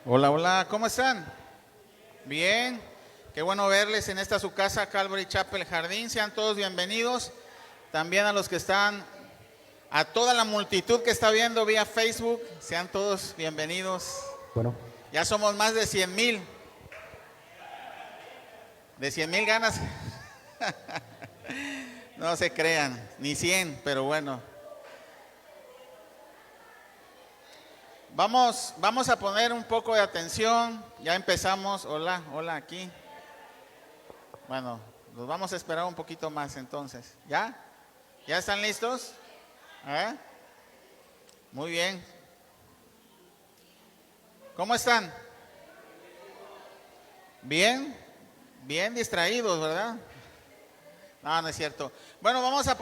Hola, hola, ¿cómo están? Bien, qué bueno verles en esta su casa, Calvary Chapel Jardín. Sean todos bienvenidos. También a los que están, a toda la multitud que está viendo vía Facebook, sean todos bienvenidos. Bueno, Ya somos más de 100,000. De 100,000 ganas, no se crean, ni 100, pero bueno. Vamos a poner un poco de atención. Ya empezamos. Hola, hola aquí. Bueno, los vamos a esperar un poquito más entonces. ¿Ya? ¿Ya están listos? ¿Eh? Muy bien. ¿Cómo están? Bien, bien distraídos, ¿verdad? No, no es cierto. Bueno, vamos a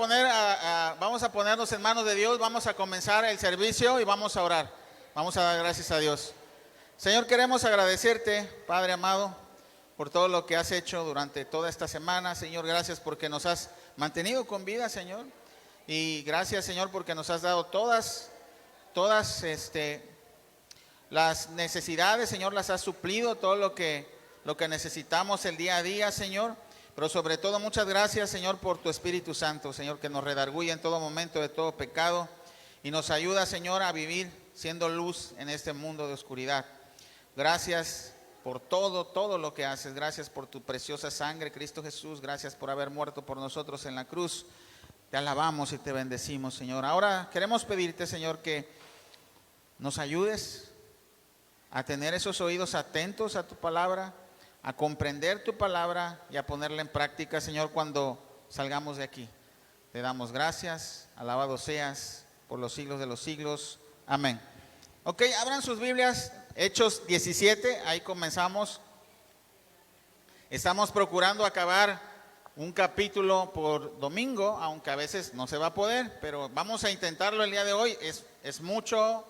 ponernos en manos de Dios. Vamos a comenzar el servicio y vamos a orar. Vamos a dar gracias a Dios. Señor, queremos agradecerte, Padre amado, por todo lo que has hecho durante toda esta semana. Señor, gracias porque nos has mantenido con vida, Señor. Y gracias, Señor, porque nos has dado todas las necesidades, Señor, las has suplido, todo lo que necesitamos el día a día, Señor. Pero sobre todo, muchas gracias, Señor, por tu Espíritu Santo, Señor, que nos redarguye en todo momento de todo pecado y nos ayuda, Señor, a vivir siendo luz en este mundo de oscuridad. Gracias por todo lo que haces. Gracias por tu preciosa sangre, Cristo Jesús. Gracias por haber muerto por nosotros en la cruz. Te alabamos y te bendecimos, Señor. Ahora queremos pedirte, Señor, que nos ayudes a tener esos oídos atentos a tu palabra, a comprender tu palabra y a ponerla en práctica, Señor, cuando salgamos de aquí. Te damos gracias, alabado seas por los siglos de los siglos. Amén. Ok, abran sus Biblias, Hechos 17, ahí comenzamos. Estamos procurando acabar un capítulo por domingo, aunque a veces no se va a poder, pero vamos a intentarlo el día de hoy. Es mucho,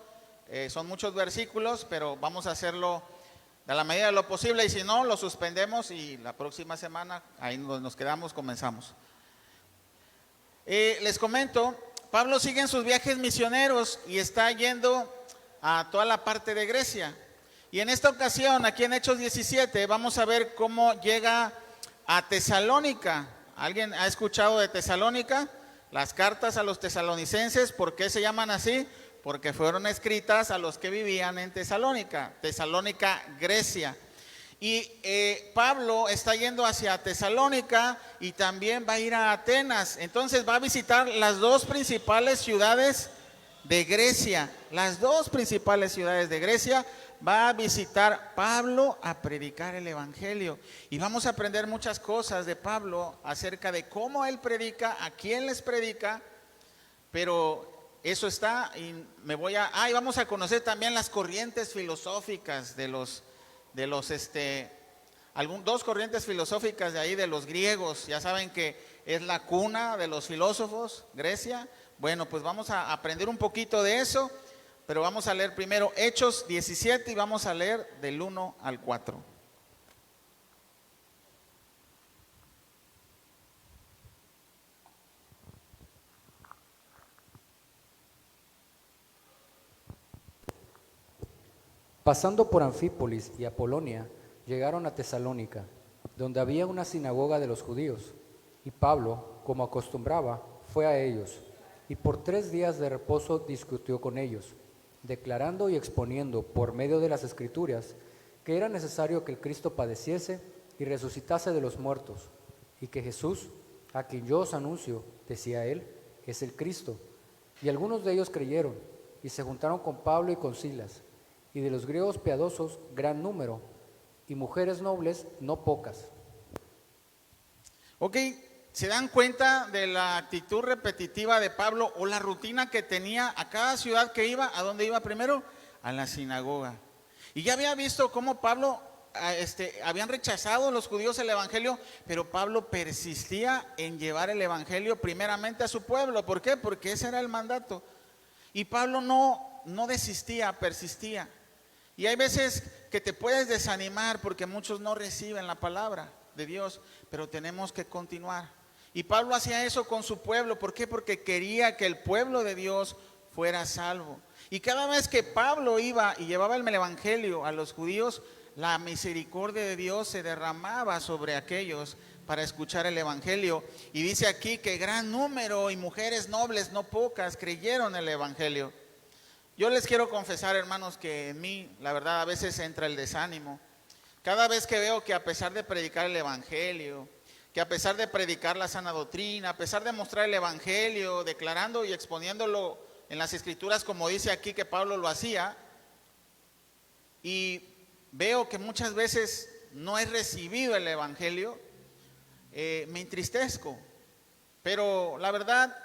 son muchos versículos, pero vamos a hacerlo a la medida de lo posible, y si no, lo suspendemos y la próxima semana, ahí nos quedamos, comenzamos. Les comento, Pablo sigue en sus viajes misioneros y está yendo a toda la parte de Grecia. Y en esta ocasión, aquí en Hechos 17, vamos a ver cómo llega a Tesalónica. ¿Alguien ha escuchado de Tesalónica? Las cartas a los tesalonicenses, ¿por qué se llaman así? Porque fueron escritas a los que vivían en Tesalónica, Grecia. Y Pablo está yendo hacia Tesalónica y también va a ir a Atenas. Entonces va a visitar las dos principales ciudades de Grecia. Las dos principales ciudades de Grecia va a visitar Pablo a predicar el evangelio. Y vamos a aprender muchas cosas de Pablo acerca de cómo él predica, a quién les predica. Pero eso está, y vamos a conocer también las corrientes filosóficas dos corrientes filosóficas de ahí, de los griegos. Ya saben que es la cuna de los filósofos, Grecia. Bueno, pues vamos a aprender un poquito de eso, pero vamos a leer primero Hechos 17 y vamos a leer del 1 al 4. pasando por Anfípolis y Apolonia, llegaron a Tesalónica, donde había una sinagoga de los judíos. Y Pablo, como acostumbraba, fue a ellos, y por 3 días de reposo discutió con ellos, declarando y exponiendo por medio de las Escrituras que era necesario que el Cristo padeciese y resucitase de los muertos, y que Jesús, a quien yo os anuncio, decía él, es el Cristo. Y algunos de ellos creyeron, y se juntaron con Pablo y con Silas, y de los griegos piadosos gran número, y mujeres nobles no pocas. Ok, ¿se dan cuenta de la actitud repetitiva de Pablo o la rutina que tenía a cada ciudad que iba? ¿A dónde iba primero? A la sinagoga. Y ya había visto cómo Pablo, habían rechazado los judíos el evangelio, pero Pablo persistía en llevar el evangelio primeramente a su pueblo. ¿Por qué? Porque ese era el mandato. Y Pablo no desistía, persistía. Y hay veces que te puedes desanimar porque muchos no reciben la palabra de Dios, pero tenemos que continuar. Y Pablo hacía eso con su pueblo. ¿Por qué? Porque quería que el pueblo de Dios fuera salvo. Y cada vez que Pablo iba y llevaba el evangelio a los judíos, la misericordia de Dios se derramaba sobre aquellos para escuchar el evangelio. Y dice aquí que gran número y mujeres nobles, no pocas, creyeron el evangelio. Yo les quiero confesar, hermanos, que en mí, la verdad, a veces entra el desánimo. Cada vez que veo que a pesar de predicar el evangelio, que a pesar de predicar la sana doctrina, a pesar de mostrar el evangelio, declarando y exponiéndolo en las escrituras, como dice aquí que Pablo lo hacía, y veo que muchas veces no he recibido el evangelio, me entristezco. Pero la verdad,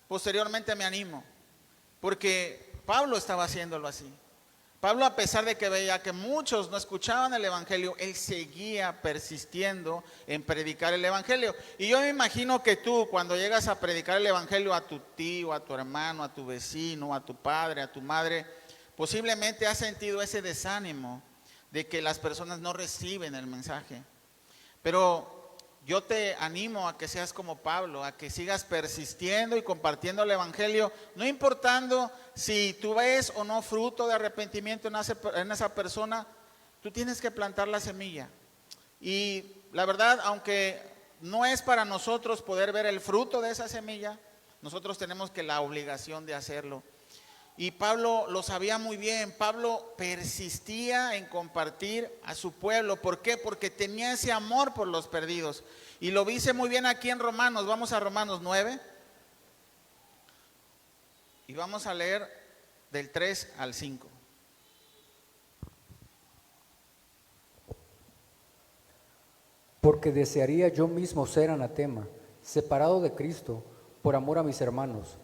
posteriormente me animo, porque Pablo estaba haciéndolo así. Pablo, a pesar de que veía que muchos no escuchaban el evangelio, él seguía persistiendo en predicar el evangelio. Y yo me imagino que tú, cuando llegas a predicar el evangelio a tu tío, a tu hermano, a tu vecino, a tu padre, a tu madre, posiblemente has sentido ese desánimo de que las personas no reciben el mensaje. Pero yo te animo a que seas como Pablo, a que sigas persistiendo y compartiendo el evangelio, no importando si tú ves o no fruto de arrepentimiento en esa persona. Tú tienes que plantar la semilla. Y la verdad, aunque no es para nosotros poder ver el fruto de esa semilla, nosotros tenemos que la obligación de hacerlo. Y Pablo lo sabía muy bien. Pablo persistía en compartir a su pueblo. ¿Por qué? Porque tenía ese amor por los perdidos. Y lo dice muy bien aquí en Romanos. Vamos a Romanos 9. Y vamos a leer del 3 al 5. Porque desearía yo mismo ser anatema, separado de Cristo, por amor a mis hermanos,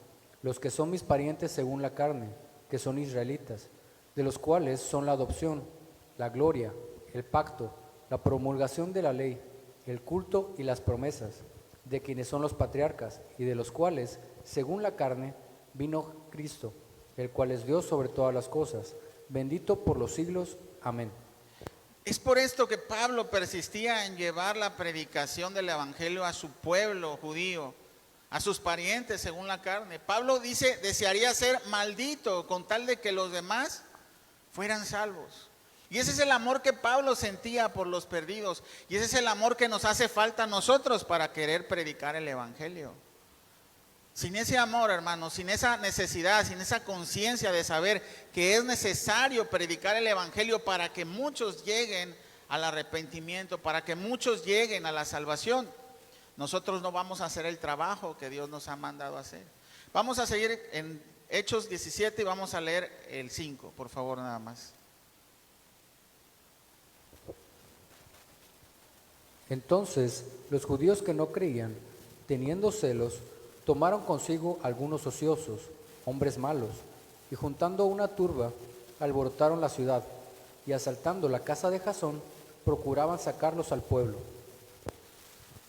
los que son mis parientes según la carne, que son israelitas, de los cuales son la adopción, la gloria, el pacto, la promulgación de la ley, el culto y las promesas, de quienes son los patriarcas, y de los cuales, según la carne, vino Cristo, el cual es Dios sobre todas las cosas, bendito por los siglos. Amén. Es por esto que Pablo persistía en llevar la predicación del evangelio a su pueblo judío, a sus parientes según la carne. Pablo dice, desearía ser maldito con tal de que los demás fueran salvos. Y ese es el amor que Pablo sentía por los perdidos. Y ese es el amor que nos hace falta a nosotros para querer predicar el evangelio. Sin ese amor, hermanos, sin esa necesidad, sin esa conciencia de saber que es necesario predicar el evangelio para que muchos lleguen al arrepentimiento, para que muchos lleguen a la salvación, nosotros no vamos a hacer el trabajo que Dios nos ha mandado a hacer. Vamos a seguir en Hechos 17 y vamos a leer el 5, por favor, nada más. Entonces los judíos que no creían, teniendo celos, tomaron consigo algunos ociosos, hombres malos, y juntando una turba, alborotaron la ciudad, y asaltando la casa de Jasón, procuraban sacarlos al pueblo.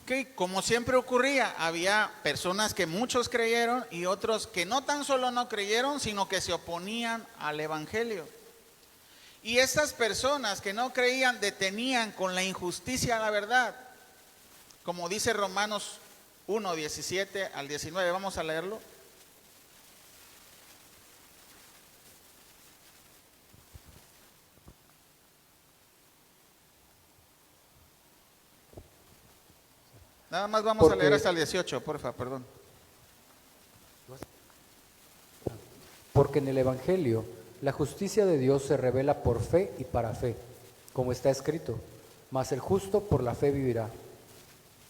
Que como siempre ocurría, había personas que muchos creyeron y otros que no tan solo no creyeron, sino que se oponían al evangelio. Y estas personas que no creían detenían con la injusticia la verdad. Como dice Romanos 1, 17 al 19, vamos a leerlo. Nada más vamos a leer hasta el 18, porfa, perdón. Porque en el Evangelio la justicia de Dios se revela por fe y para fe, como está escrito, mas el justo por la fe vivirá.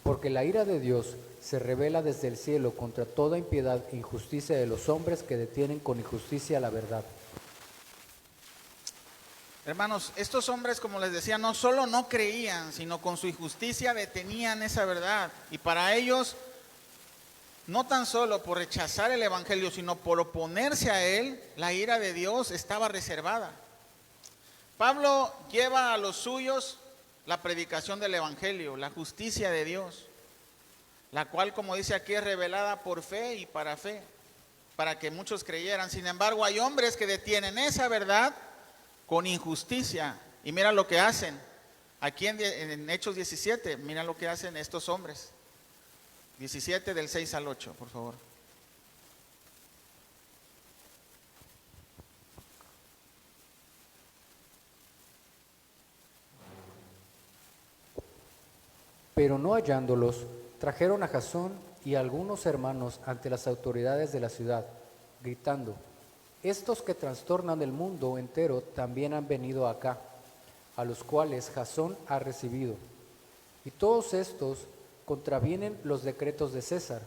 Porque la ira de Dios se revela desde el cielo contra toda impiedad e injusticia de los hombres que detienen con injusticia la verdad. Hermanos, estos hombres, como les decía, no solo no creían, sino con su injusticia detenían esa verdad. Y para ellos, no tan solo por rechazar el evangelio, sino por oponerse a él, la ira de Dios estaba reservada. Pablo lleva a los suyos la predicación del evangelio, la justicia de Dios, la cual, como dice aquí, es revelada por fe y para que muchos creyeran. Sin embargo, hay hombres que detienen esa verdad con injusticia. Y mira lo que hacen. Aquí en Hechos 17, mira lo que hacen estos hombres. 17 del 6 al 8, por favor. Pero no hallándolos, trajeron a Jasón y a algunos hermanos ante las autoridades de la ciudad, gritando: estos que trastornan el mundo entero también han venido acá, a los cuales Jasón ha recibido. Y todos estos contravienen los decretos de César,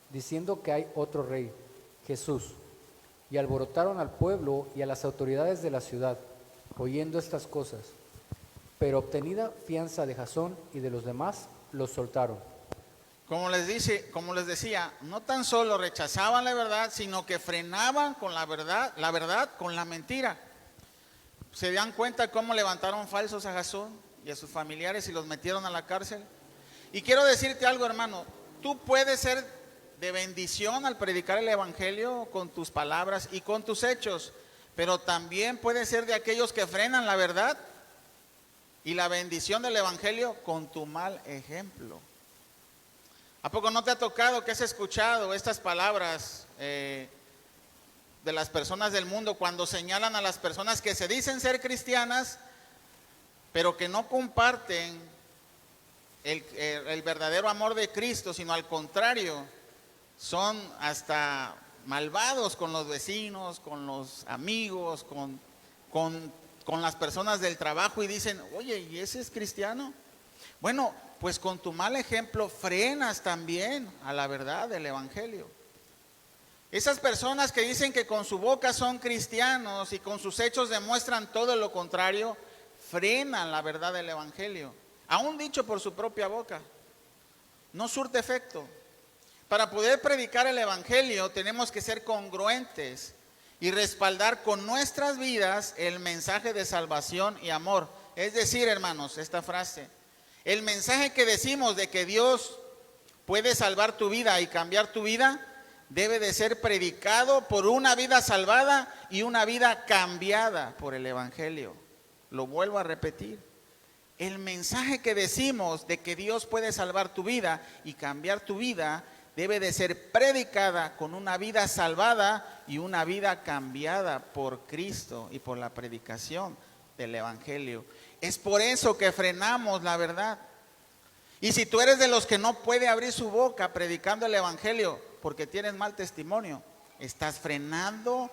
diciendo que hay otro rey, Jesús. Y alborotaron al pueblo y a las autoridades de la ciudad, oyendo estas cosas. Pero obtenida fianza de Jasón y de los demás, los soltaron. Como les decía, no tan solo rechazaban la verdad, sino que frenaban con la verdad con la mentira. ¿Se dan cuenta cómo levantaron falsos a Jasón y a sus familiares y los metieron a la cárcel? Y quiero decirte algo, hermano, tú puedes ser de bendición al predicar el evangelio con tus palabras y con tus hechos, pero también puedes ser de aquellos que frenan la verdad y la bendición del evangelio con tu mal ejemplo. ¿A poco no te ha tocado que has escuchado estas palabras de las personas del mundo cuando señalan a las personas que se dicen ser cristianas, pero que no comparten el verdadero amor de Cristo, sino al contrario, son hasta malvados con los vecinos, con los amigos, con las personas del trabajo y dicen: oye, ¿y ese es cristiano? Bueno, pues con tu mal ejemplo frenas también a la verdad del evangelio. Esas personas que dicen que con su boca son cristianos y con sus hechos demuestran todo lo contrario, frenan la verdad del evangelio. Aún dicho por su propia boca, no surte efecto. Para poder predicar el evangelio tenemos que ser congruentes y respaldar con nuestras vidas el mensaje de salvación y amor. Es decir, hermanos, esta frase: el mensaje que decimos de que Dios puede salvar tu vida y cambiar tu vida debe de ser predicado por una vida salvada y una vida cambiada por el evangelio. Lo vuelvo a repetir. El mensaje que decimos de que Dios puede salvar tu vida y cambiar tu vida debe de ser predicada con una vida salvada y una vida cambiada por Cristo y por la predicación del evangelio. Es por eso que frenamos la verdad. Y si tú eres de los que no puede abrir su boca predicando el evangelio porque tienes mal testimonio, estás frenando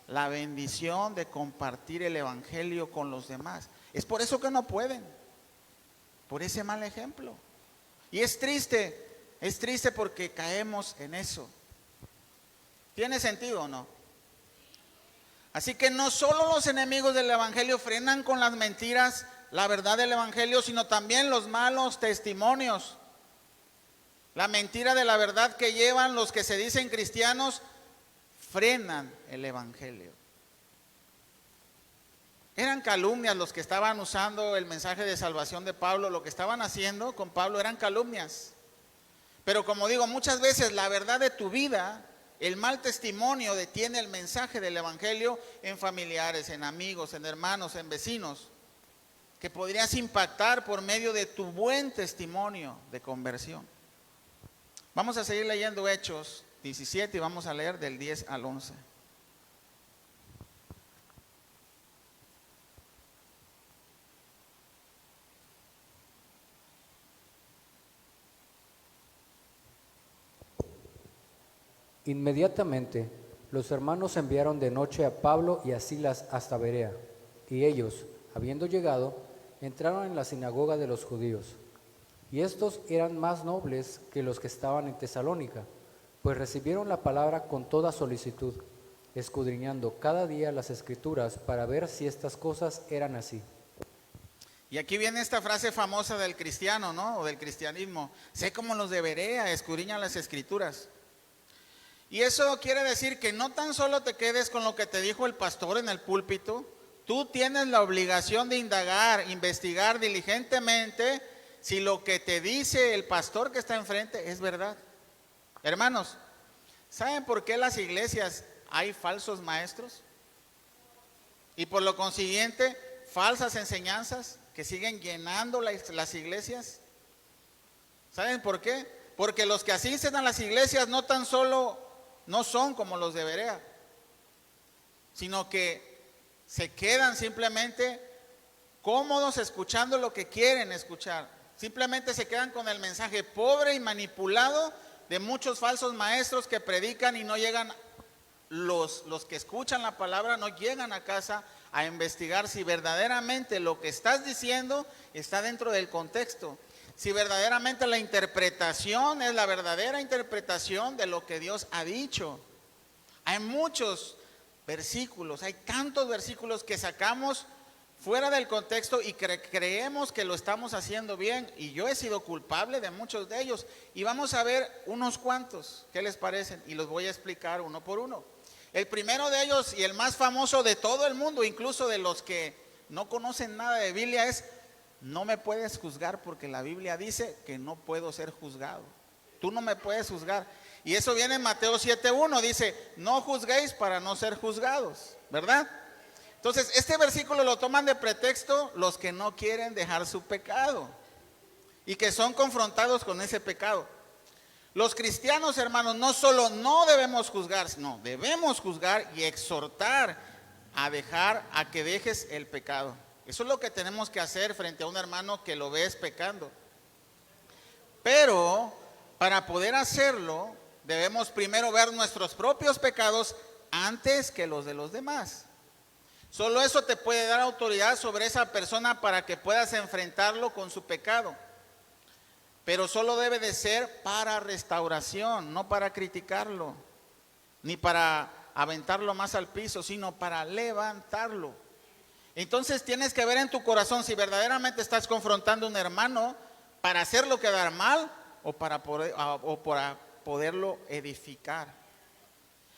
la bendición de compartir el evangelio con los demás. Es por eso que no pueden, por ese mal ejemplo. Y es triste porque caemos en eso. ¿Tiene sentido o no? Así que no solo los enemigos del evangelio frenan con las mentiras la verdad del evangelio, sino también los malos testimonios. La mentira de la verdad que llevan los que se dicen cristianos frenan el evangelio. Eran calumnias los que estaban usando el mensaje de salvación de Pablo. Lo que estaban haciendo con Pablo eran calumnias. Pero como digo, muchas veces la verdad de tu vida, el mal testimonio detiene el mensaje del evangelio en familiares, en amigos, en hermanos, en vecinos, que podrías impactar por medio de tu buen testimonio de conversión. Vamos a seguir leyendo Hechos 17 y vamos a leer del 10 al 11. Inmediatamente los hermanos enviaron de noche a Pablo y a Silas hasta Berea, y ellos, habiendo llegado, entraron en la sinagoga de los judíos. Y estos eran más nobles que los que estaban en Tesalónica, pues recibieron la palabra con toda solicitud, escudriñando cada día las escrituras para ver si estas cosas eran así. Y aquí viene esta frase famosa del cristiano, ¿no? O del cristianismo: sé como los de Berea, escudriñan las escrituras. Y eso quiere decir que no tan solo te quedes con lo que te dijo el pastor en el púlpito. Tú tienes la obligación de indagar, investigar diligentemente si lo que te dice el pastor que está enfrente es verdad. Hermanos, ¿saben por qué en las iglesias hay falsos maestros? Y por lo consiguiente, falsas enseñanzas que siguen llenando las iglesias. ¿Saben por qué? Porque los que asisten a las iglesias no tan solo no son como los de Berea, sino que se quedan simplemente cómodos escuchando lo que quieren escuchar, Simplemente se quedan con el mensaje pobre y manipulado de muchos falsos maestros que predican y no llegan, los que escuchan la palabra no llegan a casa a investigar si verdaderamente lo que estás diciendo está dentro del contexto. Si verdaderamente la interpretación es la verdadera interpretación de lo que Dios ha dicho. Hay muchos versículos, hay tantos versículos que sacamos fuera del contexto y creemos que lo estamos haciendo bien. Y yo he sido culpable de muchos de ellos. Y vamos a ver unos cuantos, ¿qué les parecen? Y los voy a explicar uno por uno. El primero de ellos y el más famoso de todo el mundo, incluso de los que no conocen nada de Biblia, es: no me puedes juzgar porque la Biblia dice que no puedo ser juzgado. Tú no me puedes juzgar. Y eso viene en Mateo 7:1, dice: no juzguéis para no ser juzgados, ¿verdad? Entonces, este versículo lo toman de pretexto los que no quieren dejar su pecado y que son confrontados con ese pecado. Los cristianos, hermanos, no solo no debemos juzgar, no, debemos juzgar y exhortar a que dejes el pecado. Eso es lo que tenemos que hacer frente a un hermano que lo ves pecando. Pero para poder hacerlo, debemos primero ver nuestros propios pecados antes que los de los demás. Solo eso te puede dar autoridad sobre esa persona para que puedas enfrentarlo con su pecado. Pero solo debe de ser para restauración, no para criticarlo, ni para aventarlo más al piso, sino para levantarlo. Entonces tienes que ver en tu corazón si verdaderamente estás confrontando a un hermano para hacerlo quedar mal o para poderlo edificar.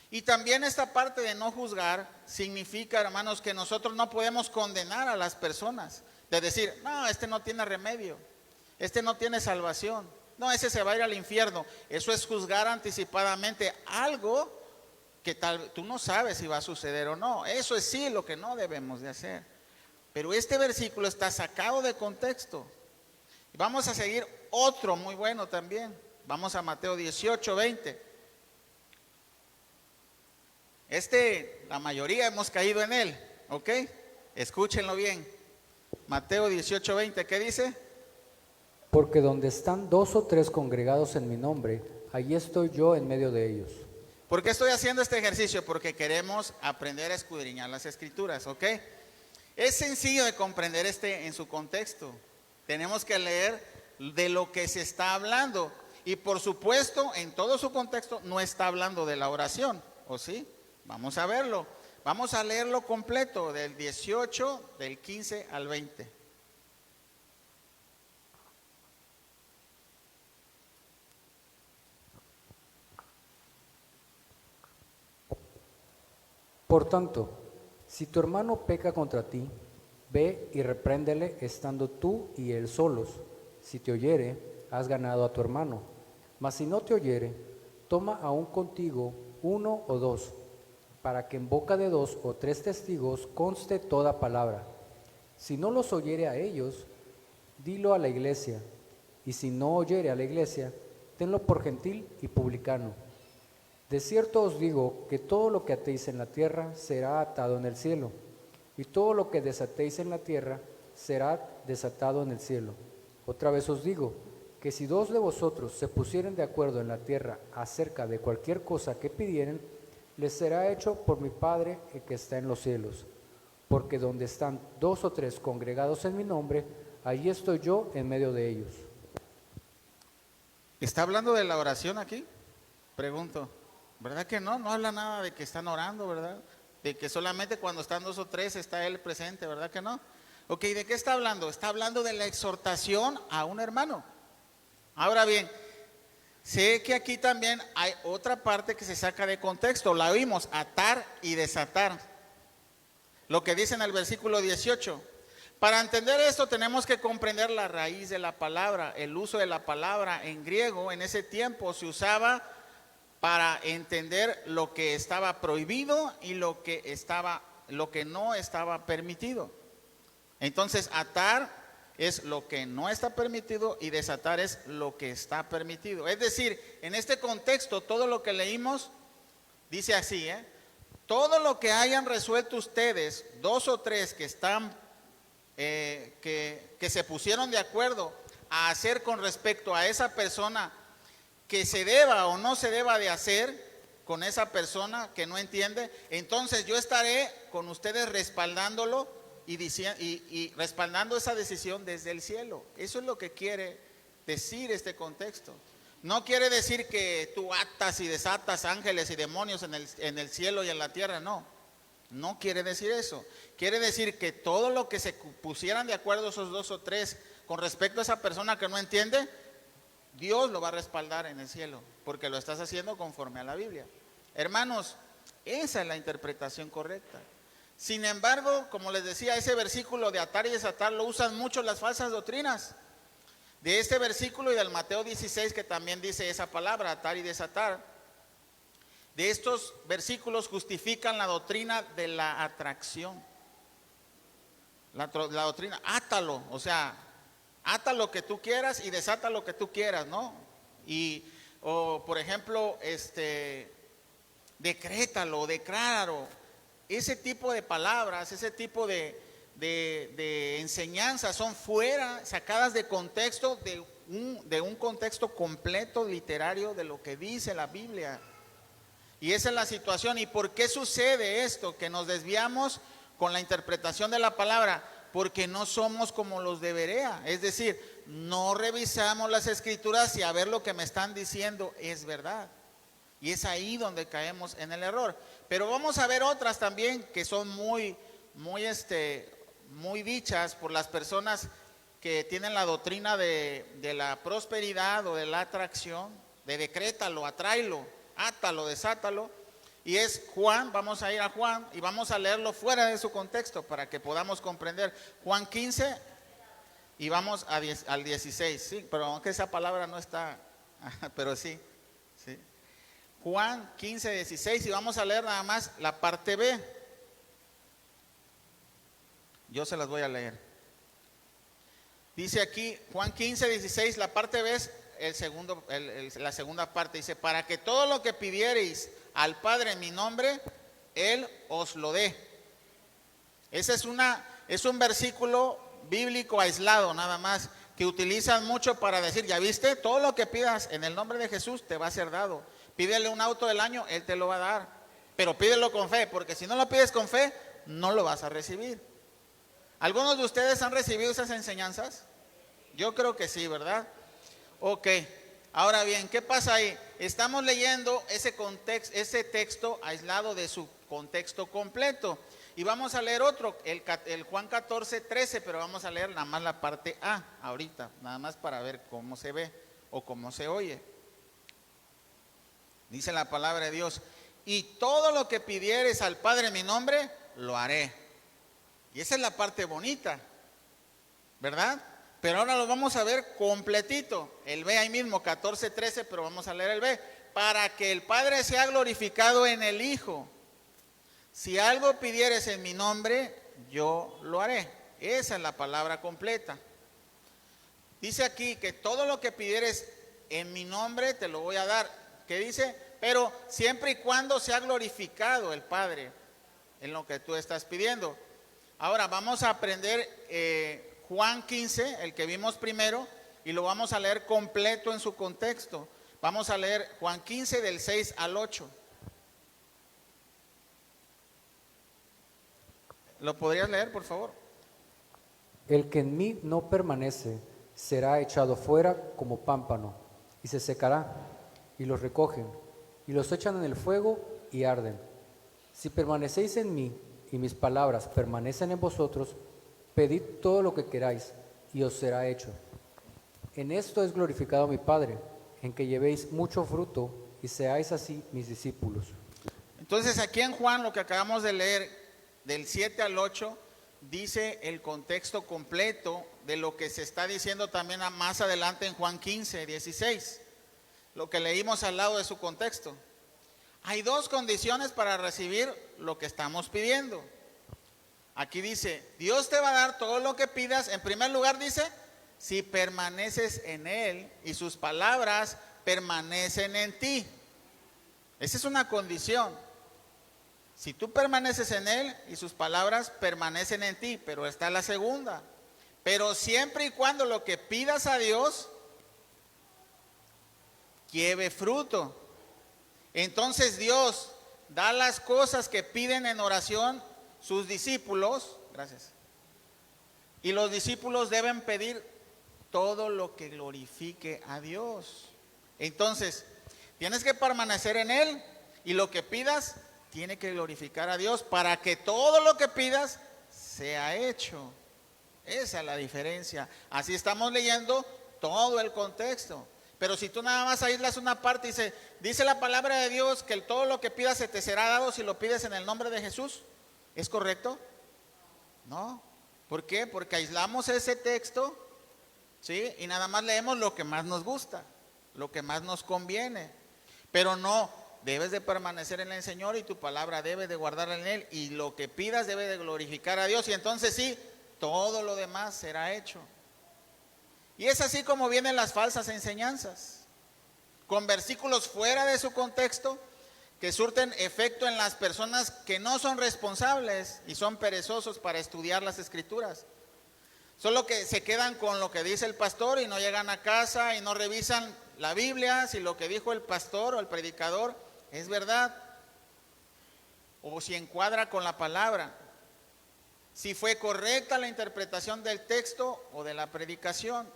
Y también esta parte de no juzgar significa, hermanos, que nosotros no podemos condenar a las personas. De decir: no, este no tiene remedio, este no tiene salvación, no, ese se va a ir al infierno. Eso es juzgar anticipadamente algo que tú no sabes si va a suceder o no. Eso es sí lo que no debemos de hacer. Pero este versículo está sacado de contexto. Y vamos a seguir otro muy bueno también. Vamos a Mateo 18:20. La mayoría hemos caído en él, ¿ok? Escúchenlo bien. Mateo 18:20, ¿qué dice? Porque donde están 2 o 3 congregados en mi nombre, allí estoy yo en medio de ellos. ¿Por qué estoy haciendo este ejercicio? Porque queremos aprender a escudriñar las escrituras, ¿ok? Es sencillo de comprender en su contexto. Tenemos que leer de lo que se está hablando. Y por supuesto, en todo su contexto, no está hablando de la oración, ¿o sí? Vamos a verlo. Vamos a leerlo completo, del 18, del 15 al 20. Por tanto, si tu hermano peca contra ti, ve y repréndele estando tú y él solos. Si te oyere, has ganado a tu hermano. Mas si no te oyere, toma aún contigo 1 o 2, para que en boca de 2 o 3 testigos conste toda palabra. Si no los oyere a ellos, dilo a la iglesia. Y si no oyere a la iglesia, tenlo por gentil y publicano. De cierto os digo que todo lo que atéis en la tierra será atado en el cielo, y todo lo que desatéis en la tierra será desatado en el cielo. Otra vez os digo que si 2 de vosotros se pusieren de acuerdo en la tierra acerca de cualquier cosa que pidieren, les será hecho por mi Padre que está en los cielos. Porque donde están 2 o 3 congregados en mi nombre, allí estoy yo en medio de ellos. ¿Está hablando de la oración aquí? Pregunto. ¿Verdad que no? No habla nada de que están orando, ¿verdad? De que solamente cuando están 2 o 3 está Él presente, ¿verdad que no? Ok, ¿de qué está hablando? Está hablando de la exhortación a un hermano. Ahora bien, sé que aquí también hay otra parte que se saca de contexto. La oímos: atar y desatar. Lo que dice en el versículo 18. Para entender esto tenemos que comprender la raíz de la palabra. El uso de la palabra en griego en ese tiempo se usaba para entender lo que estaba prohibido y lo que no estaba permitido. Entonces, atar es lo que no está permitido y desatar es lo que está permitido. Es decir, en este contexto, todo lo que leímos dice así, todo lo que hayan resuelto ustedes, 2 o 3 que están, que se pusieron de acuerdo a hacer con respecto a esa persona que se deba o no se deba de hacer con esa persona que no entiende, entonces yo estaré con ustedes respaldándolo y respaldando esa decisión desde el cielo. Eso es lo que quiere decir este contexto. No quiere decir que tú atas y desatas ángeles y demonios en el cielo y en la tierra, no. No quiere decir eso. Quiere decir que todo lo que se pusieran de acuerdo esos dos o tres con respecto a esa persona que no entiende, Dios lo va a respaldar en el cielo, porque lo estás haciendo conforme a la Biblia. Hermanos, esa es la interpretación correcta. Sin embargo, como les decía, ese versículo de atar y desatar lo usan mucho las falsas doctrinas. De este versículo y del Mateo 16, que también dice esa palabra, atar y desatar, de estos versículos justifican la doctrina de la atracción. La doctrina, átalo, o sea, ata lo que tú quieras y desata lo que tú quieras, ¿no? O por ejemplo, decrétalo, decláralo. Ese tipo de palabras, ese tipo de enseñanzas son fuera, sacadas de contexto, de un contexto completo literario de lo que dice la Biblia. Y esa es la situación. ¿Y por qué sucede esto? Que nos desviamos con la interpretación de la palabra, porque no somos como los de Berea. Es decir, no revisamos las escrituras y a ver lo que me están diciendo es verdad. Y es ahí donde caemos en el error. Pero vamos a ver otras también que son muy dichas por las personas que tienen la doctrina de la prosperidad o de la atracción, de decrétalo, atráelo, átalo, desátalo. Y es Juan, vamos a ir a Juan y vamos a leerlo fuera de su contexto para que podamos comprender. Juan 15 y vamos al 16, sí, pero aunque esa palabra no está, pero sí. Juan 15, 16 y vamos a leer nada más la parte B. Yo se las voy a leer. Dice aquí Juan 15, 16, la parte B es la segunda parte. Dice, para que todo lo que pidiereis al Padre en mi nombre, Él os lo dé. Ese es un versículo bíblico aislado nada más, que utilizan mucho para decir, ya viste, todo lo que pidas en el nombre de Jesús te va a ser dado. Pídele un auto del año, Él te lo va a dar. Pero pídelo con fe, porque si no lo pides con fe, no lo vas a recibir. ¿Algunos de ustedes han recibido esas enseñanzas? Yo creo que sí, ¿verdad? Ok, ahora bien, ¿qué pasa ahí? Estamos leyendo ese texto aislado de su contexto completo. Y vamos a leer otro, el Juan 14, 13, pero vamos a leer nada más la parte A ahorita, nada más para ver cómo se ve o cómo se oye. Dice la palabra de Dios, y todo lo que pidieres al Padre en mi nombre, lo haré. Y esa es la parte bonita, ¿verdad? Pero ahora lo vamos a ver completito. El B ahí mismo, 14, 13, pero vamos a leer el B. Para que el Padre sea glorificado en el Hijo. Si algo pidieres en mi nombre, yo lo haré. Esa es la palabra completa. Dice aquí que todo lo que pidieres en mi nombre, te lo voy a dar. ¿Qué dice? Pero siempre y cuando sea glorificado el Padre en lo que tú estás pidiendo. Ahora vamos a aprender Juan 15, el que vimos primero, y lo vamos a leer completo en su contexto. Vamos a leer Juan 15 del 6 al 8. ¿Lo podrías leer, por favor? El que en mí no permanece será echado fuera como pámpano y se secará, y los recogen y los echan en el fuego y arden. Si permanecéis en mí y mis palabras permanecen en vosotros, pedid todo lo que queráis y os será hecho. En esto es glorificado mi Padre, en que llevéis mucho fruto y seáis así mis discípulos. Entonces aquí en Juan, lo que acabamos de leer del 7 al 8, dice el contexto completo de lo que se está diciendo también más adelante en Juan 15, 16. Lo que leímos al lado de su contexto. Hay dos condiciones para recibir lo que estamos pidiendo. Aquí dice, Dios te va a dar todo lo que pidas. En primer lugar dice, si permaneces en Él y sus palabras permanecen en ti. Esa es una condición. Si tú permaneces en Él y sus palabras permanecen en ti, pero está la segunda. Pero siempre y cuando lo que pidas a Dios lleve fruto. Entonces Dios da las cosas que piden en oración sus discípulos. Gracias. Y los discípulos deben pedir todo lo que glorifique a Dios. Entonces, tienes que permanecer en Él y lo que pidas tiene que glorificar a Dios para que todo lo que pidas sea hecho. Esa es la diferencia. Así estamos leyendo todo el contexto. Pero si tú nada más aíslas una parte y dice la palabra de Dios que todo lo que pidas se te será dado si lo pides en el nombre de Jesús, ¿es correcto? No. ¿Por qué? Porque aislamos ese texto, ¿sí? Y nada más leemos lo que más nos gusta, lo que más nos conviene. Pero no, debes de permanecer en el Señor y tu palabra debe de guardarla en Él. Y lo que pidas debe de glorificar a Dios. Y entonces sí, todo lo demás será hecho. Y es así como vienen las falsas enseñanzas, con versículos fuera de su contexto, que surten efecto en las personas que no son responsables y son perezosos para estudiar las Escrituras. Solo que se quedan con lo que dice el pastor y no llegan a casa y no revisan la Biblia, si lo que dijo el pastor o el predicador es verdad, o si encuadra con la palabra, si fue correcta la interpretación del texto o de la predicación.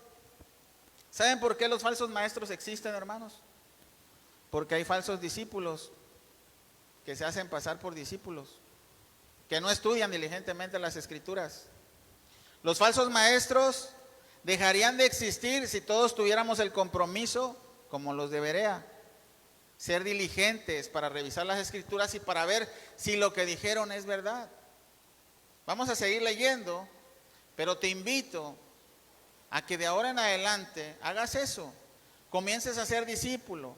¿Saben por qué los falsos maestros existen, hermanos? Porque hay falsos discípulos que se hacen pasar por discípulos, que no estudian diligentemente las Escrituras. Los falsos maestros dejarían de existir si todos tuviéramos el compromiso, como los de Berea, ser diligentes para revisar las Escrituras y para ver si lo que dijeron es verdad. Vamos a seguir leyendo, pero te invito a que de ahora en adelante hagas eso, comiences a ser discípulo,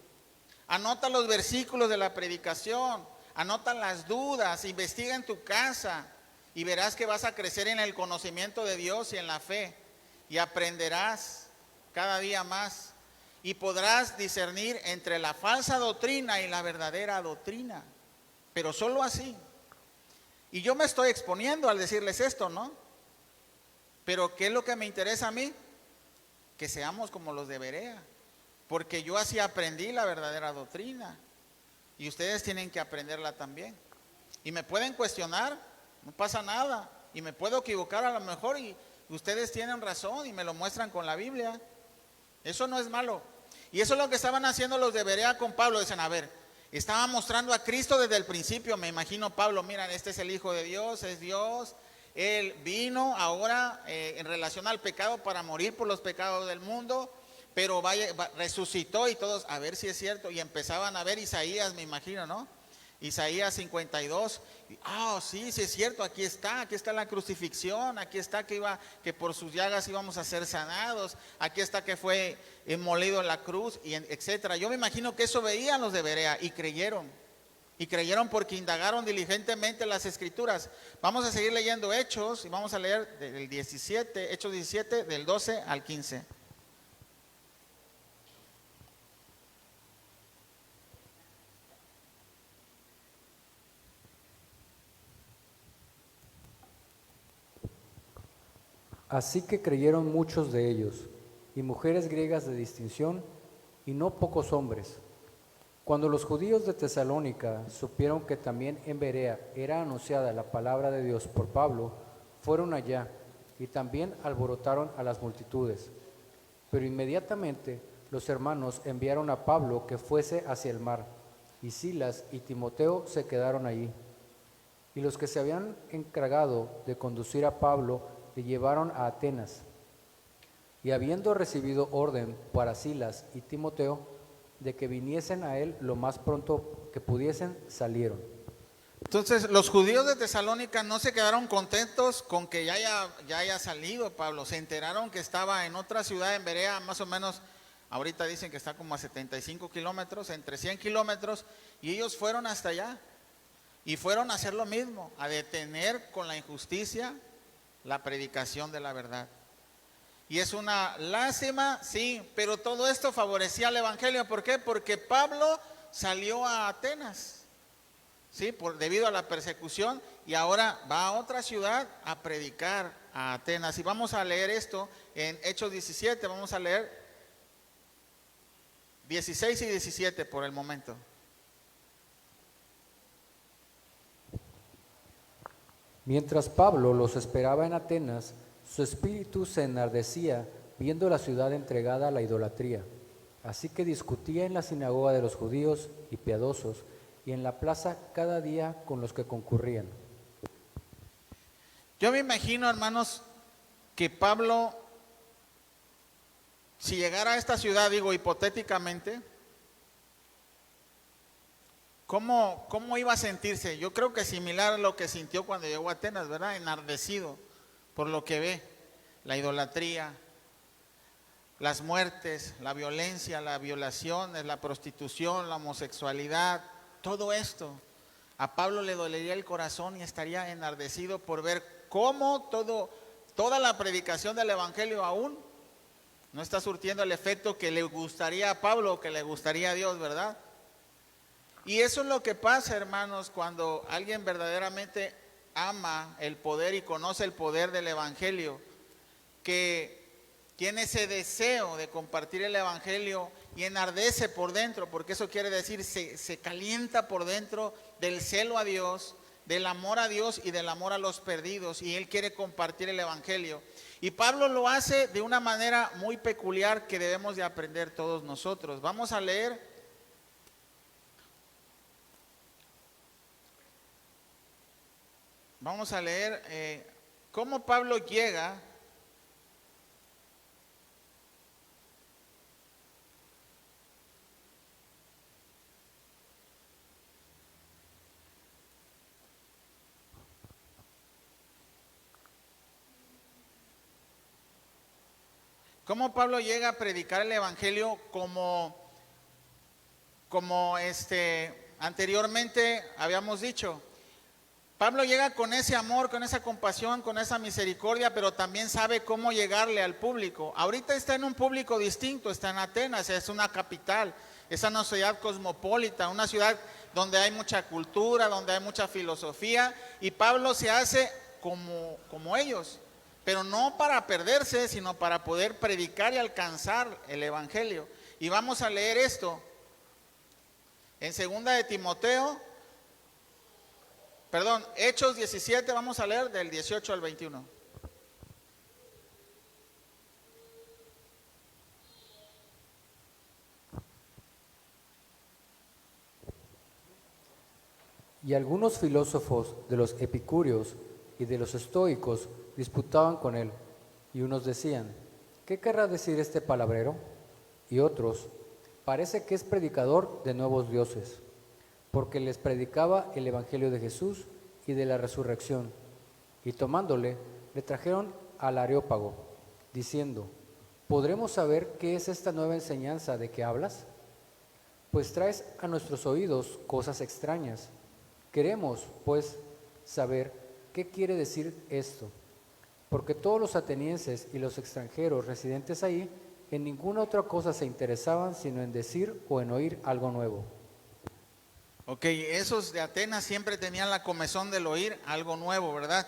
anota los versículos de la predicación, anota las dudas, investiga en tu casa y verás que vas a crecer en el conocimiento de Dios y en la fe y aprenderás cada día más y podrás discernir entre la falsa doctrina y la verdadera doctrina, pero solo así. Y yo me estoy exponiendo al decirles esto, ¿no? Pero ¿qué es lo que me interesa a mí? Que seamos como los de Berea, porque yo así aprendí la verdadera doctrina y ustedes tienen que aprenderla también. Y me pueden cuestionar, no pasa nada, y me puedo equivocar a lo mejor y ustedes tienen razón y me lo muestran con la Biblia. Eso no es malo. Y eso es lo que estaban haciendo los de Berea con Pablo. Dicen, a ver, estaba mostrando a Cristo desde el principio. Me imagino Pablo, miren, este es el Hijo de Dios, es Dios. Él vino ahora en relación al pecado para morir por los pecados del mundo, pero resucitó y todos, a ver si es cierto. Y empezaban a ver Isaías, me imagino, ¿no? Isaías 52. Sí, sí es cierto, aquí está la crucifixión, aquí está que por sus llagas íbamos a ser sanados, aquí está que fue molido en la cruz, y etcétera. Yo me imagino que eso veían los de Berea y creyeron porque indagaron diligentemente las Escrituras. Vamos a seguir leyendo Hechos y vamos a leer del 17, Hechos 17, del 12 al 15. Así que creyeron muchos de ellos, y mujeres griegas de distinción, y no pocos hombres. Cuando los judíos de Tesalónica supieron que también en Berea era anunciada la palabra de Dios por Pablo, fueron allá y también alborotaron a las multitudes. Pero inmediatamente los hermanos enviaron a Pablo que fuese hacia el mar, y Silas y Timoteo se quedaron allí. Y los que se habían encargado de conducir a Pablo le llevaron a Atenas. Y habiendo recibido orden para Silas y Timoteo de que viniesen a él lo más pronto que pudiesen, salieron. Entonces los judíos de Tesalónica no se quedaron contentos con que ya haya salido Pablo. Se enteraron que estaba en otra ciudad en Berea, más o menos, ahorita dicen que está como a 75 kilómetros, entre 100 kilómetros, y ellos fueron hasta allá y fueron a hacer lo mismo, a detener con la injusticia la predicación de la verdad. Y es una lástima, sí, pero todo esto favorecía al evangelio. ¿Por qué? Porque Pablo salió a Atenas, sí, debido a la persecución, y ahora va a otra ciudad a predicar a Atenas. Y vamos a leer esto en Hechos 17, vamos a leer 16 y 17 por el momento. Mientras Pablo los esperaba en Atenas, su espíritu se enardecía viendo la ciudad entregada a la idolatría. Así que discutía en la sinagoga de los judíos y piadosos, y en la plaza cada día con los que concurrían. Yo me imagino, hermanos, que Pablo, si llegara a esta ciudad, digo hipotéticamente, ¿cómo iba a sentirse? Yo creo que similar a lo que sintió cuando llegó a Atenas, ¿verdad? Enardecido por lo que ve, la idolatría, las muertes, la violencia, la violación, la prostitución, la homosexualidad, todo esto. A Pablo le dolería el corazón y estaría enardecido por ver cómo toda la predicación del evangelio aún no está surtiendo el efecto que le gustaría a Pablo, que le gustaría a Dios, ¿verdad? Y eso es lo que pasa, hermanos, cuando alguien verdaderamente ama el poder y conoce el poder del evangelio, que tiene ese deseo de compartir el evangelio y enardece por dentro, porque eso quiere decir se calienta por dentro del celo a Dios, del amor a Dios y del amor a los perdidos, y él quiere compartir el evangelio. Y Pablo lo hace de una manera muy peculiar que debemos de aprender todos nosotros. Vamos a leer cómo Pablo llega a predicar el evangelio como anteriormente habíamos dicho. Pablo llega con ese amor, con esa compasión, con esa misericordia, pero también sabe cómo llegarle al público. Ahorita está en un público distinto, está en Atenas, es una capital, es una ciudad cosmopolita, una ciudad donde hay mucha cultura, donde hay mucha filosofía, y Pablo se hace como ellos, pero no para perderse, sino para poder predicar y alcanzar el evangelio. Y vamos a leer esto en Hechos 17, vamos a leer del 18 al 21. Y algunos filósofos de los epicúreos y de los estoicos disputaban con él, y unos decían: ¿qué querrá decir este palabrero? Y otros: parece que es predicador de nuevos dioses, porque les predicaba el evangelio de Jesús y de la resurrección. Y tomándole, le trajeron al Areópago, diciendo: ¿podremos saber qué es esta nueva enseñanza de que hablas? Pues traes a nuestros oídos cosas extrañas. Queremos, pues, saber qué quiere decir esto, porque todos los atenienses y los extranjeros residentes ahí en ninguna otra cosa se interesaban sino en decir o en oír algo nuevo. Ok, esos de Atenas siempre tenían la comezón del oír algo nuevo, ¿verdad?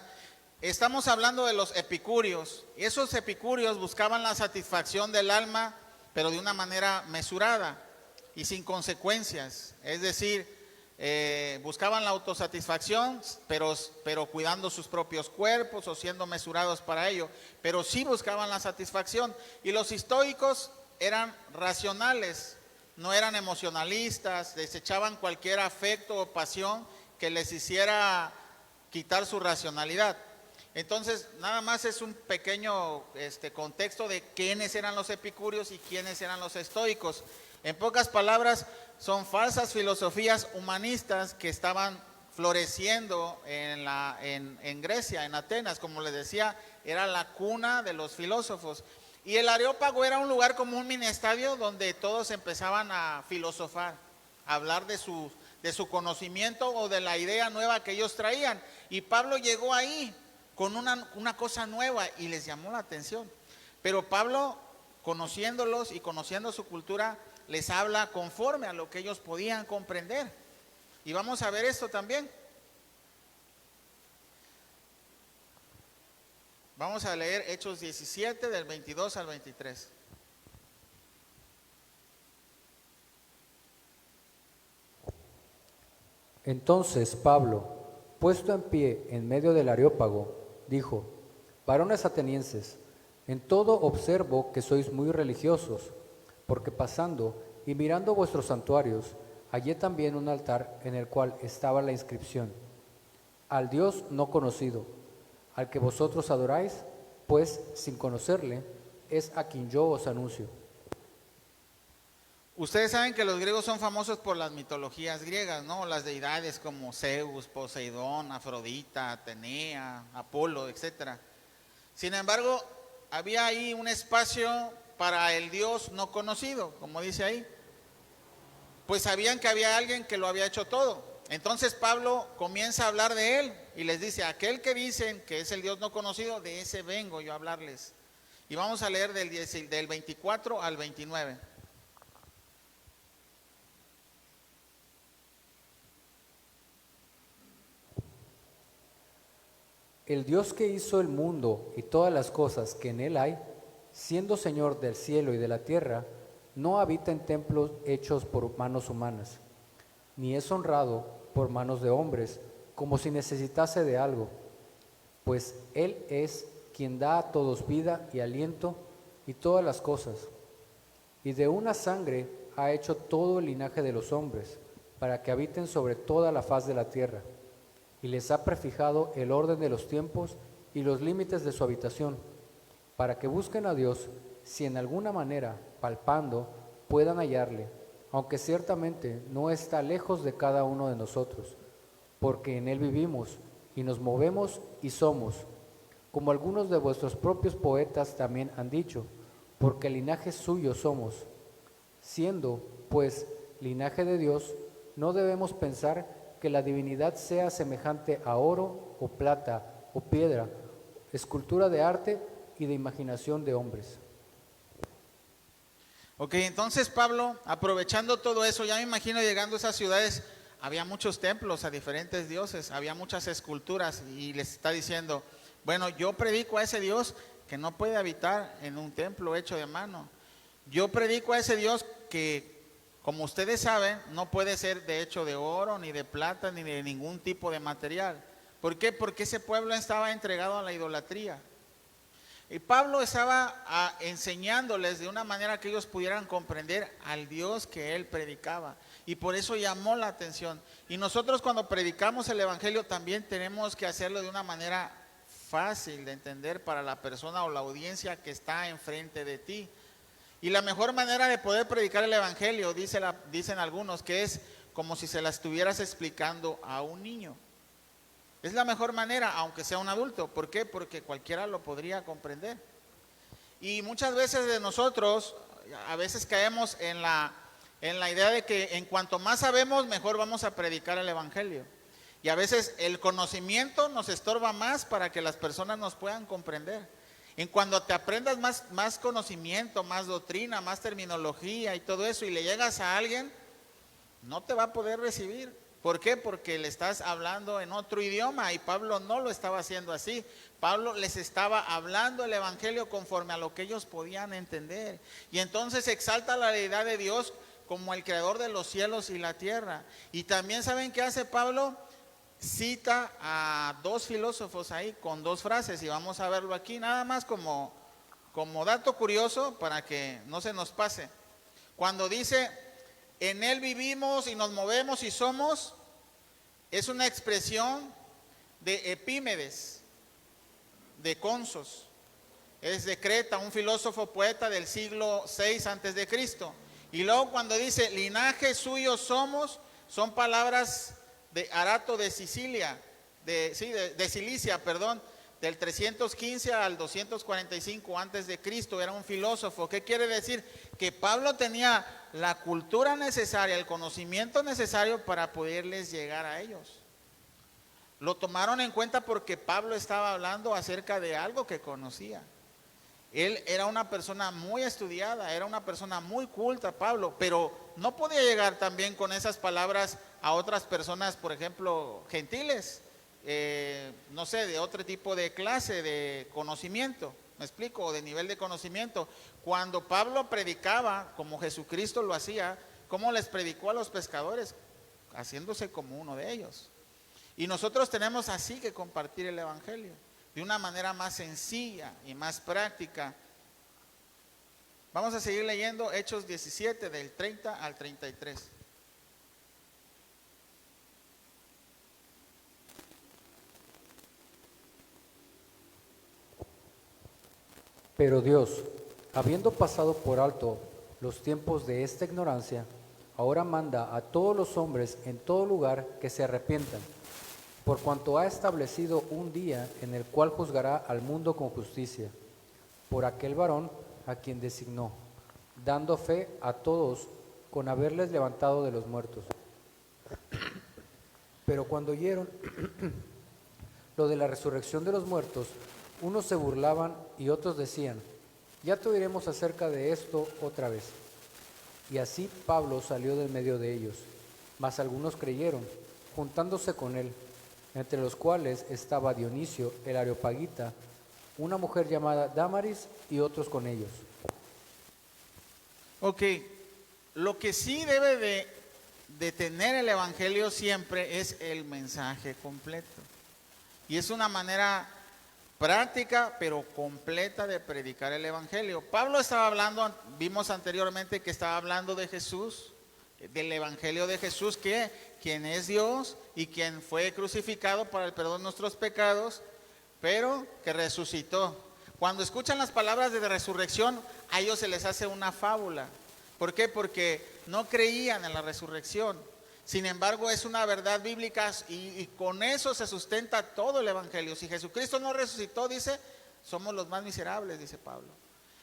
Estamos hablando de los epicúreos. Esos epicúreos buscaban la satisfacción del alma, pero de una manera mesurada y sin consecuencias. Es decir, buscaban la autosatisfacción, pero cuidando sus propios cuerpos o siendo mesurados para ello. Pero sí buscaban la satisfacción. Y los estoicos eran racionales, no eran emocionalistas, desechaban cualquier afecto o pasión que les hiciera quitar su racionalidad. Entonces, nada más es un pequeño contexto de quiénes eran los epicúreos y quiénes eran los estoicos. En pocas palabras, son falsas filosofías humanistas que estaban floreciendo en Grecia, en Atenas. Como les decía, era la cuna de los filósofos. Y el Areópago era un lugar como un mini estadio donde todos empezaban a filosofar, a hablar de su conocimiento o de la idea nueva que ellos traían. Y Pablo llegó ahí con una cosa nueva y les llamó la atención. Pero Pablo, conociéndolos y conociendo su cultura, les habla conforme a lo que ellos podían comprender. Y vamos a ver esto también. Vamos a leer Hechos 17 del 22 al 23. Entonces Pablo, puesto en pie en medio del Areópago, dijo: varones atenienses, en todo observo que sois muy religiosos, porque pasando y mirando vuestros santuarios, hallé también un altar en el cual estaba la inscripción: al Dios no conocido, al que vosotros adoráis, pues sin conocerle, es a quien yo os anuncio. Ustedes saben que los griegos son famosos por las mitologías griegas, ¿no? Las deidades como Zeus, Poseidón, Afrodita, Atenea, Apolo, etc. Sin embargo, había ahí un espacio para el Dios no conocido, como dice ahí. Pues sabían que había alguien que lo había hecho todo. Entonces Pablo comienza a hablar de él y les dice: aquel que dicen que es el Dios no conocido, de ese vengo yo a hablarles. Y vamos a leer del 24 al 29. El Dios que hizo el mundo y todas las cosas que en él hay, siendo Señor del cielo y de la tierra, no habita en templos hechos por manos humanas, ni es honrado por manos de hombres, como si necesitase de algo, pues Él es quien da a todos vida y aliento y todas las cosas, y de una sangre ha hecho todo el linaje de los hombres, para que habiten sobre toda la faz de la tierra, y les ha prefijado el orden de los tiempos y los límites de su habitación, para que busquen a Dios, si en alguna manera, palpando, puedan hallarle, aunque ciertamente no está lejos de cada uno de nosotros, porque en Él vivimos y nos movemos y somos, como algunos de vuestros propios poetas también han dicho, porque linaje suyo somos. Siendo, pues, linaje de Dios, no debemos pensar que la divinidad sea semejante a oro o plata o piedra, escultura de arte y de imaginación de hombres. Ok, entonces Pablo, aprovechando todo eso, ya me imagino llegando a esas ciudades, había muchos templos a diferentes dioses, había muchas esculturas, y les está diciendo: bueno, yo predico a ese Dios que no puede habitar en un templo hecho de mano. Yo predico a ese Dios que, como ustedes saben, no puede ser de hecho de oro, ni de plata, ni de ningún tipo de material. ¿Por qué? Porque ese pueblo estaba entregado a la idolatría. Y Pablo estaba enseñándoles de una manera que ellos pudieran comprender al Dios que él predicaba. Y por eso llamó la atención. Y nosotros, cuando predicamos el evangelio, también tenemos que hacerlo de una manera fácil de entender para la persona o la audiencia que está enfrente de ti. Y la mejor manera de poder predicar el evangelio, dicen algunos, que es como si se la estuvieras explicando a un niño. Es la mejor manera, aunque sea un adulto. ¿Por qué? Porque cualquiera lo podría comprender. Y muchas veces de nosotros, a veces caemos en la idea de que en cuanto más sabemos, mejor vamos a predicar el evangelio. Y a veces el conocimiento nos estorba más para que las personas nos puedan comprender. En cuando te aprendas más conocimiento, más doctrina, más terminología y todo eso, y le llegas a alguien, no te va a poder recibir. ¿Por qué? Porque le estás hablando en otro idioma, y Pablo no lo estaba haciendo así. Pablo les estaba hablando el evangelio conforme a lo que ellos podían entender. Y entonces exalta la deidad de Dios como el creador de los cielos y la tierra. Y también, ¿saben qué hace Pablo? Cita a dos filósofos ahí con dos frases, y vamos a verlo aquí nada más como dato curioso para que no se nos pase. Cuando dice: en él vivimos y nos movemos y somos, es una expresión de Epímedes, de Consos. Es de Creta, un filósofo poeta del siglo VI antes de Cristo. Y luego cuando dice linaje suyo somos, son palabras de Arato de Cilicia, del 315 al 245 antes de Cristo. Era un filósofo. ¿Qué quiere decir? Que Pablo tenía la cultura necesaria, el conocimiento necesario para poderles llegar a ellos. Lo tomaron en cuenta porque Pablo estaba hablando acerca de algo que conocía. Él era una persona muy estudiada, era una persona muy culta, Pablo, pero no podía llegar también con esas palabras a otras personas, por ejemplo, gentiles. no sé, de otro tipo de clase de conocimiento, ¿me explico? O de nivel de conocimiento. Cuando Pablo predicaba, como Jesucristo lo hacía, ¿cómo les predicó a los pescadores? Haciéndose como uno de ellos. Y nosotros tenemos así que compartir el evangelio, de una manera más sencilla y más práctica. Vamos a seguir leyendo Hechos 17, del 30 al 33. Pero Dios, habiendo pasado por alto los tiempos de esta ignorancia, ahora manda a todos los hombres en todo lugar que se arrepientan, por cuanto ha establecido un día en el cual juzgará al mundo con justicia, por aquel varón a quien designó, dando fe a todos con haberles levantado de los muertos. Pero cuando oyeron lo de la resurrección de los muertos, unos se burlaban y otros decían, ya te oiremos acerca de esto otra vez. Y así Pablo salió del medio de ellos, mas algunos creyeron, juntándose con él, entre los cuales estaba Dionisio el Areopagita, una mujer llamada Dámaris y otros con ellos. Ok, lo que sí debe de tener el evangelio siempre es el mensaje completo. Y es una manera práctica pero completa de predicar el evangelio. Pablo estaba hablando, vimos anteriormente que estaba hablando de Jesús, del evangelio de Jesús, que quien es Dios y quien fue crucificado para el perdón de nuestros pecados, pero que resucitó. Cuando escuchan las palabras de resurrección, a ellos se les hace una fábula. ¿Por qué? Porque no creían en la resurrección. Sin embargo, es una verdad bíblica y con eso se sustenta todo el evangelio. Si Jesucristo no resucitó, dice, somos los más miserables, dice Pablo.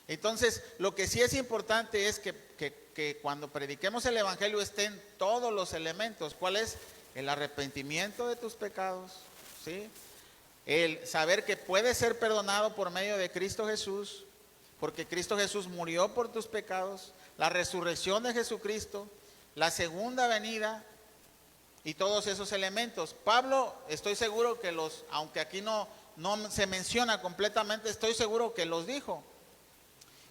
Entonces, lo que sí es importante es que cuando prediquemos el evangelio estén todos los elementos. ¿Cuál es? El arrepentimiento de tus pecados, ¿sí? El saber que puedes ser perdonado por medio de Cristo Jesús, porque Cristo Jesús murió por tus pecados, la resurrección de Jesucristo, la segunda venida y todos esos elementos. Pablo, estoy seguro que aunque aquí no se menciona completamente, estoy seguro que los dijo.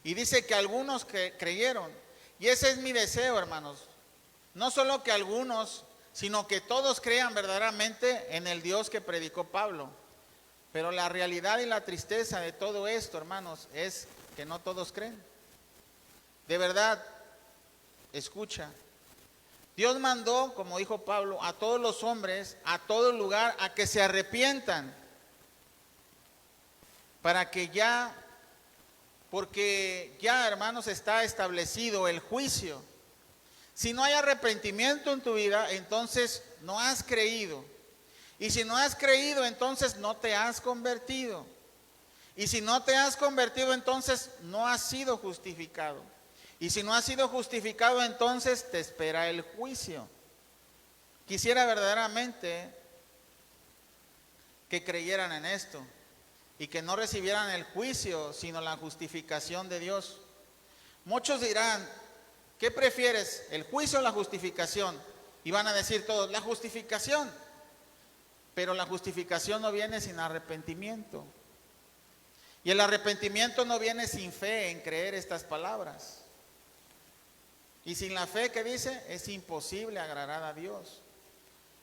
Y dice que algunos creyeron. Y ese es mi deseo, hermanos. No solo que algunos, sino que todos crean verdaderamente en el Dios que predicó Pablo. Pero la realidad y la tristeza de todo esto, hermanos, es que no todos creen. De verdad, escucha. Dios mandó, como dijo Pablo, a todos los hombres, a todo lugar, a que se arrepientan. Para que porque ya, hermanos, está establecido el juicio. Si no hay arrepentimiento en tu vida, entonces no has creído. Y si no has creído, entonces no te has convertido. Y si no te has convertido, entonces no has sido justificado. Y si no has sido justificado, entonces te espera el juicio. Quisiera verdaderamente que creyeran en esto y que no recibieran el juicio, sino la justificación de Dios. Muchos dirán, ¿qué prefieres, el juicio o la justificación? Y van a decir todos, la justificación. Pero la justificación no viene sin arrepentimiento. Y el arrepentimiento no viene sin fe en creer estas palabras. Y sin la fe, que dice, es imposible agradar a Dios.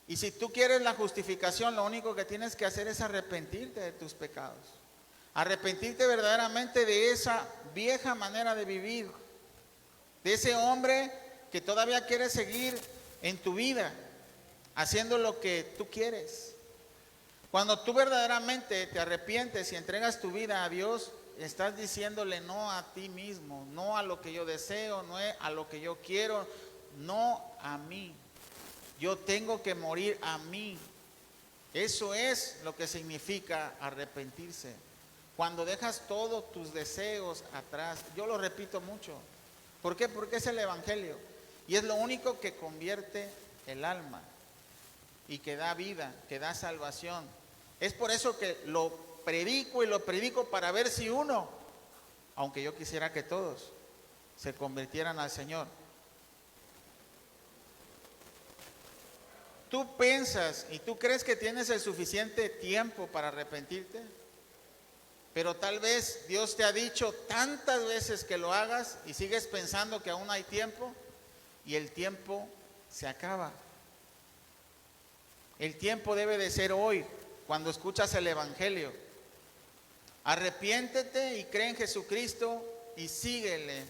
Y si tú quieres la justificación, lo único que tienes que hacer es arrepentirte de tus pecados. Arrepentirte verdaderamente de esa vieja manera de vivir. De ese hombre que todavía quiere seguir en tu vida, haciendo lo que tú quieres. Cuando tú verdaderamente te arrepientes y entregas tu vida a Dios, estás diciéndole no a ti mismo, no a lo que yo deseo, no a lo que yo quiero, no a mí. Yo tengo que morir a mí. Eso es lo que significa arrepentirse. Cuando dejas todos tus deseos atrás, yo lo repito mucho. ¿Por qué? Porque es el evangelio. Y es lo único que convierte el alma y que da vida, que da salvación. Es por eso que lo predico para ver si uno, aunque yo quisiera que todos se convirtieran al Señor. ¿Tú piensas y tú crees que tienes el suficiente tiempo para arrepentirte? Pero tal vez Dios te ha dicho tantas veces que lo hagas y sigues pensando que aún hay tiempo y el tiempo se acaba. El tiempo debe de ser hoy, cuando escuchas el Evangelio. Arrepiéntete y cree en Jesucristo y síguele.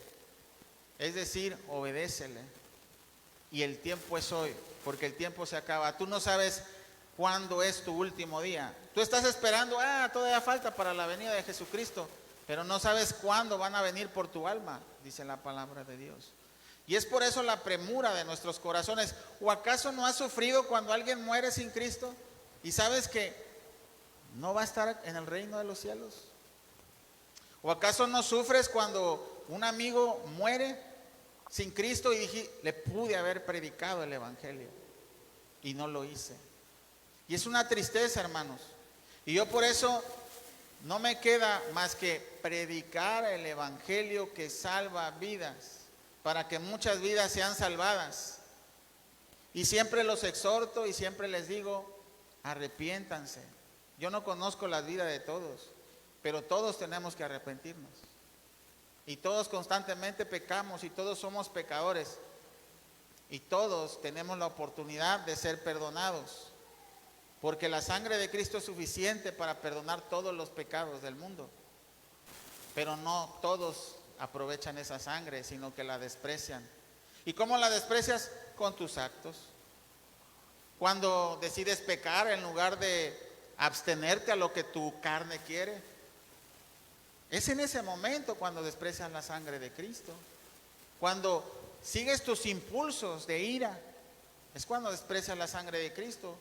Es decir, obedécele. Y el tiempo es hoy, porque el tiempo se acaba. Tú no sabes cuándo es tu último día. Tú estás esperando, todavía falta para la venida de Jesucristo, pero no sabes cuándo van a venir por tu alma, dice la palabra de Dios. Y es por eso la premura de nuestros corazones. ¿O acaso no has sufrido cuando alguien muere sin Cristo y sabes que no va a estar en el reino de los cielos? ¿O acaso no sufres cuando un amigo muere sin Cristo y dije, le pude haber predicado el Evangelio y no lo hice? Y es una tristeza, hermanos. Y yo por eso no me queda más que predicar el Evangelio que salva vidas, para que muchas vidas sean salvadas. Y siempre los exhorto y siempre les digo, arrepiéntanse. Yo no conozco la vida de todos, pero todos tenemos que arrepentirnos. Y todos constantemente pecamos y todos somos pecadores. Y todos tenemos la oportunidad de ser perdonados. Porque la sangre de Cristo es suficiente para perdonar todos los pecados del mundo. Pero no todos aprovechan esa sangre, sino que la desprecian. ¿Y cómo la desprecias? Con tus actos. Cuando decides pecar en lugar de abstenerte a lo que tu carne quiere. Es en ese momento cuando desprecias la sangre de Cristo. Cuando sigues tus impulsos de ira, es cuando desprecias la sangre de Cristo.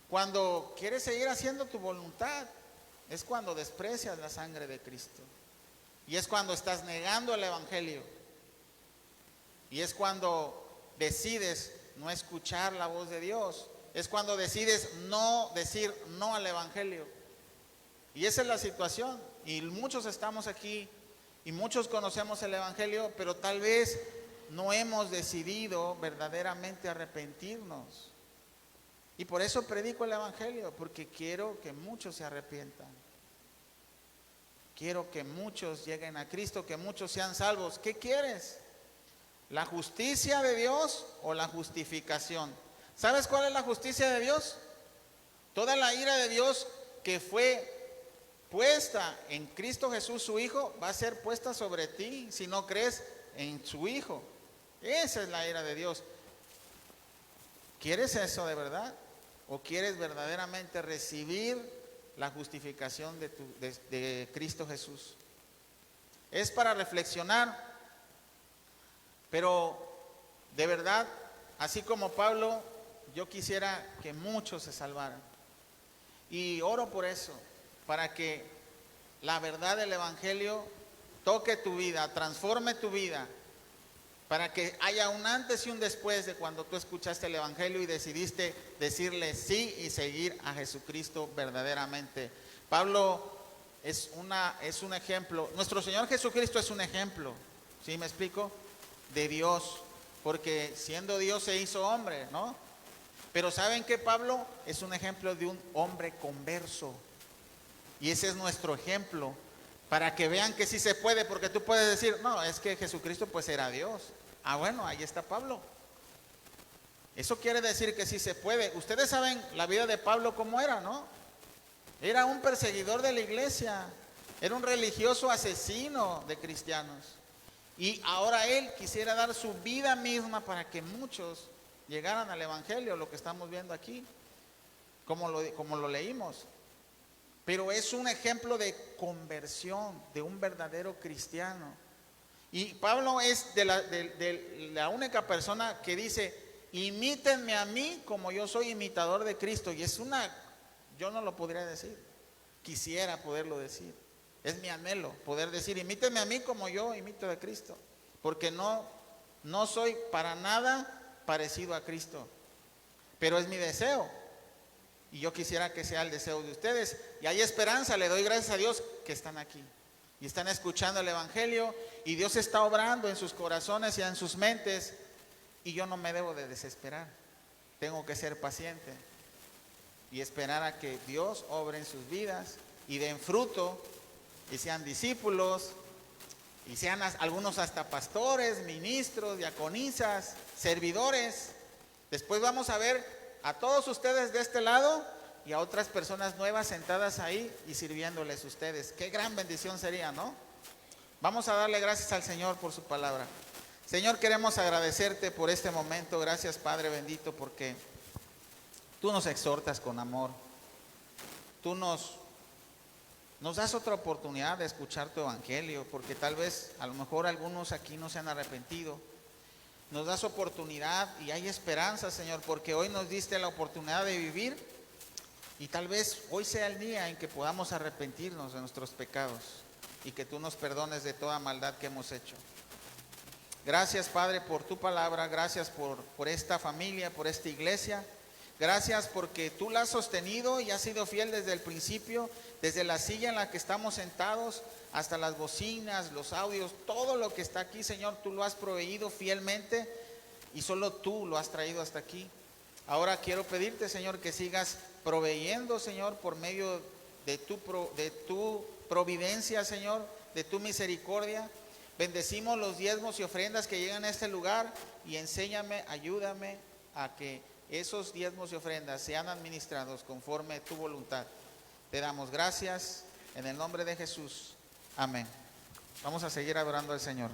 Cuando quieres seguir haciendo tu voluntad, es cuando desprecias la sangre de Cristo. Y es cuando estás negando el Evangelio. Y es cuando decides no escuchar la voz de Dios. Es cuando decides no decir no al Evangelio. Y esa es la situación. Y muchos estamos aquí y muchos conocemos el Evangelio, pero tal vez no hemos decidido verdaderamente arrepentirnos. Y por eso predico el Evangelio, porque quiero que muchos se arrepientan. Quiero que muchos lleguen a Cristo, que muchos sean salvos. ¿Qué quieres? ¿La justicia de Dios o la justificación? ¿Sabes cuál es la justicia de Dios? Toda la ira de Dios que fue puesta en Cristo Jesús, su Hijo, va a ser puesta sobre ti si no crees en su Hijo. Esa es la ira de Dios. ¿Quieres eso de verdad? ¿O quieres verdaderamente recibir la justificación de Cristo Jesús? Es para reflexionar, pero de verdad, así como Pablo, yo quisiera que muchos se salvaran. Y oro por eso, para que la verdad del Evangelio toque tu vida, transforme tu vida, para que haya un antes y un después de cuando tú escuchaste el Evangelio y decidiste decirle sí y seguir a Jesucristo verdaderamente. Pablo es un ejemplo, nuestro Señor Jesucristo es un ejemplo, ¿sí me explico? De Dios, porque siendo Dios se hizo hombre, ¿no? Pero ¿saben qué? Pablo es un ejemplo de un hombre converso. Y ese es nuestro ejemplo, para que vean que sí se puede, porque tú puedes decir, no, es que Jesucristo pues era Dios. Bueno, ahí está Pablo. Eso quiere decir que sí se puede. Ustedes saben la vida de Pablo cómo era, ¿no? Era un perseguidor de la iglesia, era un religioso asesino de cristianos. Y ahora él quisiera dar su vida misma para que muchos llegaran al Evangelio, lo que estamos viendo aquí, como lo leímos. Pero es un ejemplo de conversión, de un verdadero cristiano. Y Pablo es de la única persona que dice, imítenme a mí como yo soy imitador de Cristo. Y yo no lo podría decir, quisiera poderlo decir. Es mi anhelo, poder decir, imítenme a mí como yo imito de Cristo. Porque no soy para nada parecido a Cristo. Pero es mi deseo. Y yo quisiera que sea el deseo de ustedes. Y hay esperanza, le doy gracias a Dios que están aquí. Y están escuchando el Evangelio. Y Dios está obrando en sus corazones y en sus mentes. Y yo no me debo de desesperar. tengo que ser paciente y esperar a que Dios obre en sus vidas y den fruto y sean discípulos y sean algunos hasta pastores, ministros, diaconisas, servidores. Después vamos a ver a todos ustedes de este lado y a otras personas nuevas sentadas ahí y sirviéndoles ustedes. Qué gran bendición sería, ¿no? Vamos a darle gracias al Señor por su palabra. Señor, queremos agradecerte por este momento. Gracias, Padre bendito, porque tú nos exhortas con amor. Tú nos das otra oportunidad de escuchar tu evangelio, porque tal vez, a lo mejor algunos aquí no se han arrepentido. Nos das oportunidad y hay esperanza, Señor, porque hoy nos diste la oportunidad de vivir y tal vez hoy sea el día en que podamos arrepentirnos de nuestros pecados y que tú nos perdones de toda maldad que hemos hecho. Gracias, Padre, por tu palabra. Gracias por esta familia, por esta iglesia. Gracias porque tú la has sostenido y has sido fiel desde el principio, desde la silla en la que estamos sentados hasta las bocinas, los audios, todo lo que está aquí, Señor, tú lo has proveído fielmente y solo tú lo has traído hasta aquí. Ahora quiero pedirte, Señor, que sigas proveyendo, Señor, por medio de tu providencia, Señor, de tu misericordia. Bendecimos los diezmos y ofrendas que llegan a este lugar y enséñame, ayúdame a que esos diezmos y ofrendas sean administrados conforme a tu voluntad. Te damos gracias en el nombre de Jesús. Amén. Vamos a seguir adorando al Señor.